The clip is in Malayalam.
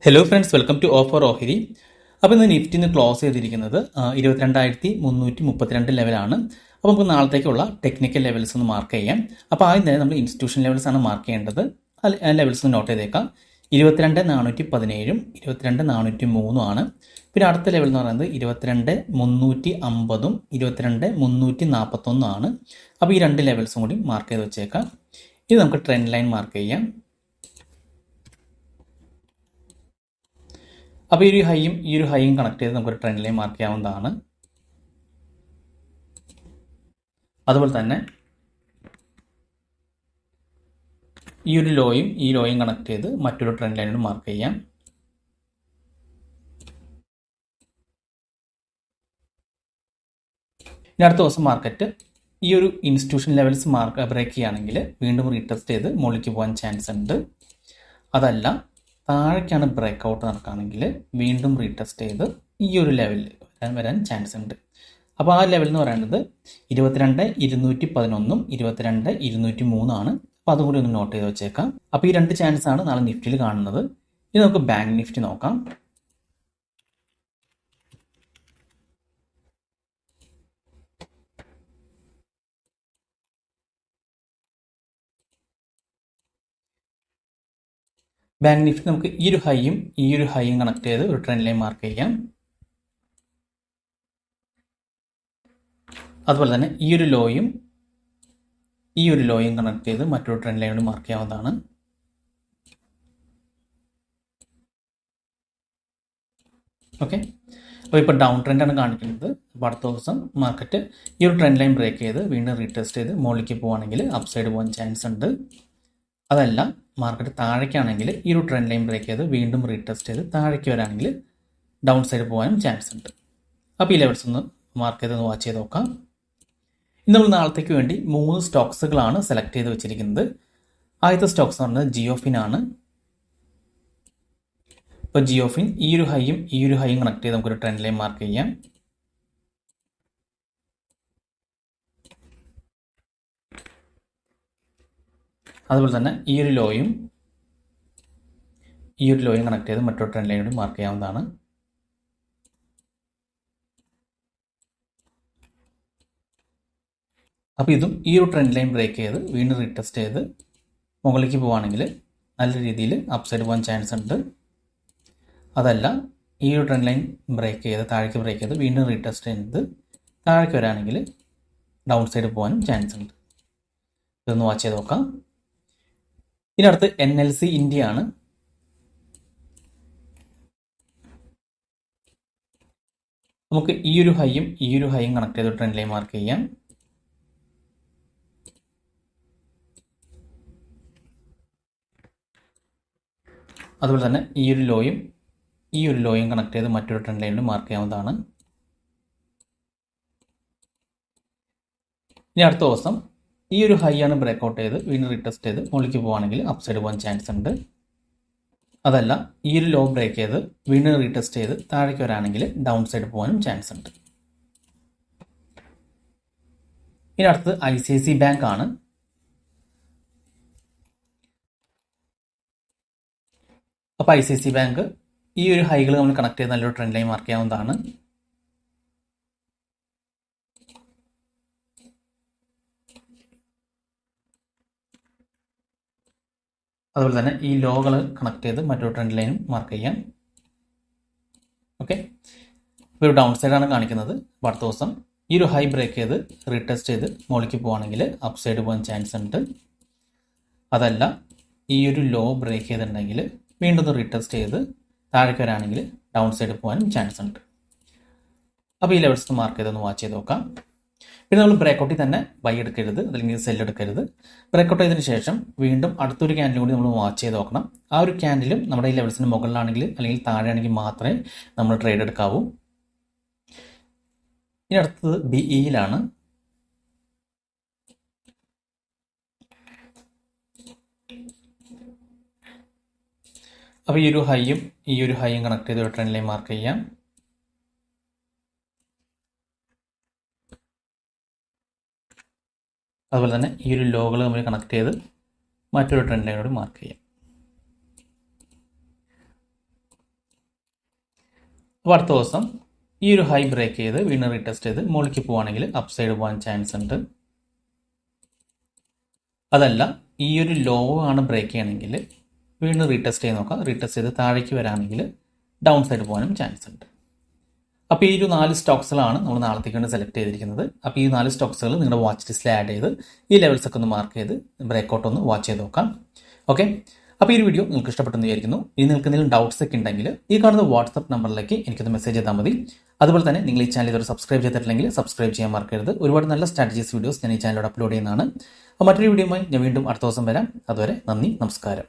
Hello friends, welcome to offer ഓഹരി. അപ്പോൾ ഇന്ന് നിഫ്റ്റി ഇന്ന് ക്ലോസ് ചെയ്തിരിക്കുന്നത് 22,332 ലെവലാണ്. അപ്പോൾ നമുക്ക് നാളത്തേക്കുള്ള ടെക്നിക്കൽ ലെവൽസ് ഒന്ന് മാർക്ക് ചെയ്യാം. അപ്പോൾ ആദ്യം തന്നെ നമ്മൾ ഇൻസ്റ്റിറ്റ്യൂഷൻ ലെവൽസ് ആണ് മാർക്ക് ചെയ്യേണ്ടത്. ലെവൽസ് ഒന്ന് നോട്ട് ചെയ്തേക്കാം. 22,417 22,403 ആണ്. പിന്നെ അടുത്ത ലെവൽ എന്ന് പറയുന്നത് 22,350 22,341 ആണ്. അപ്പോൾ ഈ രണ്ട് ലെവൽസും കൂടി മാർക്ക് ചെയ്ത് വെച്ചേക്കാം. ഇത് നമുക്ക് ട്രെൻഡ് ലൈൻ മാർക്ക് ചെയ്യാം. അപ്പോൾ ഈ ഒരു ഹൈയും കണക്ട് ചെയ്ത് നമുക്കൊരു ട്രെൻഡ് ലൈൻ മാർക്ക് ചെയ്യാവുന്നതാണ്. അതുപോലെ തന്നെ ഈ ഒരു ലോയും കണക്ട് ചെയ്ത് മറ്റൊരു ട്രെൻഡ് ലൈനോട് മാർക്ക് ചെയ്യാം. ഇനി അടുത്ത ദിവസം മാർക്കറ്റ് ഈ ഒരു ഇൻസ്റ്റിറ്റ്യൂഷൻ ലെവൽസ് ബ്രേക്ക് ചെയ്യുകയാണെങ്കിൽ വീണ്ടും റീടെസ്റ്റ് ചെയ്ത് മുകളിലേക്ക് പോകാൻ ചാൻസ് ഉണ്ട്. അതല്ല താഴേക്കാണ് ബ്രേക്ക് ഔട്ട് നടക്കുകയാണെങ്കിൽ വീണ്ടും റീടെസ്റ്റ് ചെയ്ത് ഈ ഒരു ലെവലിൽ വരാൻ ചാൻസ് ഉണ്ട്. അപ്പോൾ ആ ലെവൽ എന്ന് പറയുന്നത് 22,211 22,203 ആണ്. അപ്പോൾ അതും കൂടി ഒന്ന് നോട്ട് ചെയ്ത് വെച്ചേക്കാം. അപ്പോൾ ഈ രണ്ട് ചാൻസ് ആണ് നാളെ നിഫ്റ്റിയിൽ കാണുന്നത്. ഇനി നമുക്ക് ബാങ്ക് നിഫ്റ്റി നോക്കാം. ബാങ്ക് നിഫ്റ്റി നമുക്ക് ഈ ഒരു ഹൈയും കണക്ട് ചെയ്ത് ഒരു ട്രെൻഡ് ലൈൻ മാർക്ക് ചെയ്യാം. അതുപോലെ തന്നെ ഈ ഒരു ലോയും കണക്ട് ചെയ്ത് മറ്റൊരു ട്രെൻഡ് ലൈനോട് മാർക്ക് ചെയ്യാവുന്നതാണ്. ഓക്കെ, അപ്പോൾ ഇപ്പോൾ ഡൗൺ ട്രെൻഡാണ് കാണിക്കുന്നത്. അപ്പോൾ അടുത്ത ദിവസം മാർക്കറ്റ് ഈ ഒരു ട്രെൻഡ് ലൈൻ ബ്രേക്ക് ചെയ്ത് വീണ്ടും റീടെസ്റ്റ് ചെയ്ത് മുകളിലേക്ക് പോവുകയാണെങ്കിൽ അപ്സൈഡ് പോകാൻ ചാൻസ് ഉണ്ട്. അതല്ല മാർക്കറ്റ് താഴേക്കാണെങ്കിൽ ഈ ഒരു ട്രെൻഡ് ലൈൻ ബ്രേക്ക് ചെയ്ത് വീണ്ടും റീടെസ്റ്റ് ചെയ്ത് താഴേക്ക് വരാണെങ്കിൽ ഡൗൺ സൈഡ് പോകാനും ചാൻസ് ഉണ്ട്. അപ്പോൾ ഈ ലെവൽസ് ഒന്ന് മാർക്ക് ചെയ്ത് വാച്ച് ചെയ്ത് നോക്കാം. ഇന്ന് നമ്മൾ നാളത്തേക്ക് വേണ്ടി 3 സ്റ്റോക്സുകളാണ് സെലക്ട് ചെയ്ത് വെച്ചിരിക്കുന്നത്. ആദ്യത്തെ സ്റ്റോക്സ് എന്ന് പറയുന്നത് ജിയോഫിൻ ആണ്. ഇപ്പോൾ ജിയോഫിൻ ഈ ഒരു ഹൈയും കണക്ട് ചെയ്ത് നമുക്കൊരു ട്രെൻഡ് ലൈൻ മാർക്ക് ചെയ്യാം. അതുപോലെ തന്നെ ഈ ഒരു ലോയും കണക്ട് ചെയ്ത് മറ്റൊരു ട്രെൻഡ് ലൈനോട് മാർക്ക് ചെയ്യാവുന്നതാണ്. അപ്പോൾ ഇതും ഈ ഒരു ട്രെൻഡ് ലൈൻ ബ്രേക്ക് ചെയ്ത് വീണ്ടും റീടെസ്റ്റ് ചെയ്ത് മുകളിലേക്ക് പോവുകയാണെങ്കിൽ നല്ല രീതിയിൽ അപ്സൈഡ് പോകാൻ ചാൻസ് ഉണ്ട്. അതല്ല ഈ ഒരു ട്രെൻഡ് ലൈൻ താഴേക്ക് ബ്രേക്ക് ചെയ്ത് വീണ്ടും റീടെസ്റ്റ് ചെയ്ത് താഴേക്ക് വരാണെങ്കിൽ ഡൗൺ സൈഡ് പോകാനും ചാൻസ് ഉണ്ട്. ഇതൊന്ന് വാച്ച് ചെയ്ത് നോക്കാം. ഇതിനടുത്ത് NLC ഇന്ത്യ ആണ്. നമുക്ക് ഈ ഒരു ഹൈയും കണക്ട് ചെയ്ത് ട്രെൻഡ് ലൈൻ മാർക്ക് ചെയ്യാം. അതുപോലെ തന്നെ ഈ ഒരു ലോയും കണക്ട് ചെയ്ത് മറ്റൊരു ട്രെൻഡ് ലൈനിൽ മാർക്ക് ചെയ്യാവുന്നതാണ്. ഇനി അടുത്ത ദിവസം ഈ ഒരു ഹൈ ആണ് ബ്രേക്ക് ഔട്ട് ചെയ്ത് വീണ്ടും റീടെസ്റ്റ് ചെയ്ത് മുകളിലേക്ക് പോവുകയാണെങ്കിൽ അപ്സൈഡ് പോകാൻ ചാൻസ് ഉണ്ട്. അതല്ല ഈ ഒരു ലോ ബ്രേക്ക് ചെയ്ത് വീണ്ടും റീടെസ്റ്റ് ചെയ്ത് താഴേക്ക് വരാണെങ്കിൽ ഡൗൺ സൈഡ് പോകാനും ചാൻസ് ഉണ്ട്. ഇനി അടുത്തത് ICICI ബാങ്ക് ആണ്. അപ്പോൾ ICICI ബാങ്ക് ഈ ഒരു ഹൈകൾ നമ്മൾ കണക്ട് ചെയ്ത് നല്ലൊരു ട്രെൻഡ് ലൈൻ മാർക്ക് ചെയ്യാവുന്നതാണ്. അതുപോലെ തന്നെ ഈ ലോകൾ കണക്ട് ചെയ്ത് മറ്റൊരു ട്രെൻഡ് ലൈനും മാർക്ക് ചെയ്യാം. ഓക്കെ, ഇപ്പോൾ ഒരു ഡൗൺ സൈഡാണ് കാണിക്കുന്നത്. അപ്പോൾ അടുത്ത ദിവസം ഈ ഒരു ഹൈ ബ്രേക്ക് ചെയ്ത് റീടെസ്റ്റ് ചെയ്ത് മുകളിലേക്ക് പോവുകയാണെങ്കിൽ അപ്പ് സൈഡ് പോകാൻ ചാൻസ് ഉണ്ട്. അതല്ല ഈ ഒരു ലോ ബ്രേക്ക് ചെയ്തിട്ടുണ്ടെങ്കിൽ വീണ്ടും ഒന്ന് റീടെസ്റ്റ് ചെയ്ത് താഴേക്ക് വരാണെങ്കിൽ ഡൗൺ സൈഡ് പോകാനും ചാൻസ് ഉണ്ട്. അപ്പോൾ ഈ ലെവൽസ് മാർക്ക് ചെയ്തൊന്ന് വാച്ച് ചെയ്ത് നോക്കാം. പിന്നെ നമ്മൾ ബ്രേക്കൗട്ടിൽ തന്നെ ബൈ എടുക്കരുത്, അല്ലെങ്കിൽ സെൽ എടുക്കരുത്. ബ്രേക്കൗട്ട് ചെയ്തതിന് ശേഷം വീണ്ടും അടുത്തൊരു ക്യാൻഡിലും കൂടി നമ്മൾ വാച്ച് ചെയ്ത് നോക്കണം. ആ ഒരു ക്യാൻഡിലും നമ്മുടെ ഈ ലെവൽസിന് മുകളിലാണെങ്കിൽ അല്ലെങ്കിൽ താഴെയാണെങ്കിൽ മാത്രമേ നമ്മൾ ട്രേഡ് എടുക്കാവൂ. ഇനി അടുത്തത് BEയിലാണ്. അപ്പോൾ ഈ ഒരു ഹൈയും കണക്ട് ചെയ്ത് ഒരു ട്രെൻഡ് ലൈൻ മാർക്ക് ചെയ്യാം. അതുപോലെ തന്നെ ഈ ഒരു ലോകൾ നമ്മൾ കണക്ട് ചെയ്ത് മറ്റൊരു ട്രെൻഡ് ലൈനോട് മാർക്ക് ചെയ്യാം. അപ്പോൾ അടുത്ത ദിവസം ഈ ഒരു ഹൈ ബ്രേക്ക് ചെയ്ത് വീണ്ടും റീടെസ്റ്റ് ചെയ്ത് മുകളിലേക്ക് പോവുകയാണെങ്കിൽ അപ്പ് സൈഡ് പോകാൻ ചാൻസ് ഉണ്ട്. അതല്ല ഈ ഒരു ലോ ആണ് ബ്രേക്ക് ചെയ്യണമെങ്കിൽ വീണ്ടും റീടെസ്റ്റ് ചെയ്ത് നോക്കാം. റീടെസ്റ്റ് ചെയ്ത് താഴേക്ക് വരാണെങ്കിൽ ഡൗൺ സൈഡ് പോകാനും ചാൻസ് ഉണ്ട്. അപ്പോൾ ഈ ഒരു 4 സ്റ്റോക്സുകളാണ് നമ്മൾ നാളത്തേക്ക് വേണ്ടി സെലക്ട് ചെയ്തിരിക്കുന്നത്. അപ്പോൾ ഈ 4 സ്റ്റോക്സുകൾ നിങ്ങളുടെ വാച്ച് ലിസ്റ്റിൽ ആഡ് ചെയ്ത് ഈ ലെവൽസ് ഒക്കെ ഒന്ന് മാർക്ക് ചെയ്ത് ബ്രേക്കൗട്ട് ഒന്ന് വാച്ച് ചെയ്ത് നോക്കാം. ഓക്കെ, അപ്പോൾ ഈ ഒരു വീഡിയോ നിങ്ങൾക്ക് ഇഷ്ടപ്പെട്ടെന്ന് വിചാരിക്കുന്നു. ഇനി നിങ്ങൾക്ക് എന്തെങ്കിലും ഡൗട്ട്സ് ഒക്കെ ഉണ്ടെങ്കിൽ ഈ കാണുന്ന വാട്സ്ആപ്പ് നമ്പറിലേക്ക് എനിക്കൊന്ന് മെസ്സേജ് ചെയ്താൽ മതി. അതുപോലെ തന്നെ നിങ്ങൾ ഈ ചാനൽ ഇതൊരു സബ്സ്ക്രൈബ് ചെയ്തിട്ടില്ലെങ്കിൽ സബ്സ്ക്രൈബ് ചെയ്യാൻ മറക്കരുത്. ഒരുപാട് നല്ല സ്ട്രാറ്റജീസ് വീഡിയോസ് ഞാൻ ഈ ചാനലിലൂടെ അപ്ലോഡ് ചെയ്യുന്നതാണ്. അപ്പോൾ മറ്റൊരു വീഡിയോയുമായി ഞാൻ വീണ്ടും അടുത്ത ദിവസം വരാം. അതുവരെ നന്ദി, നമസ്കാരം.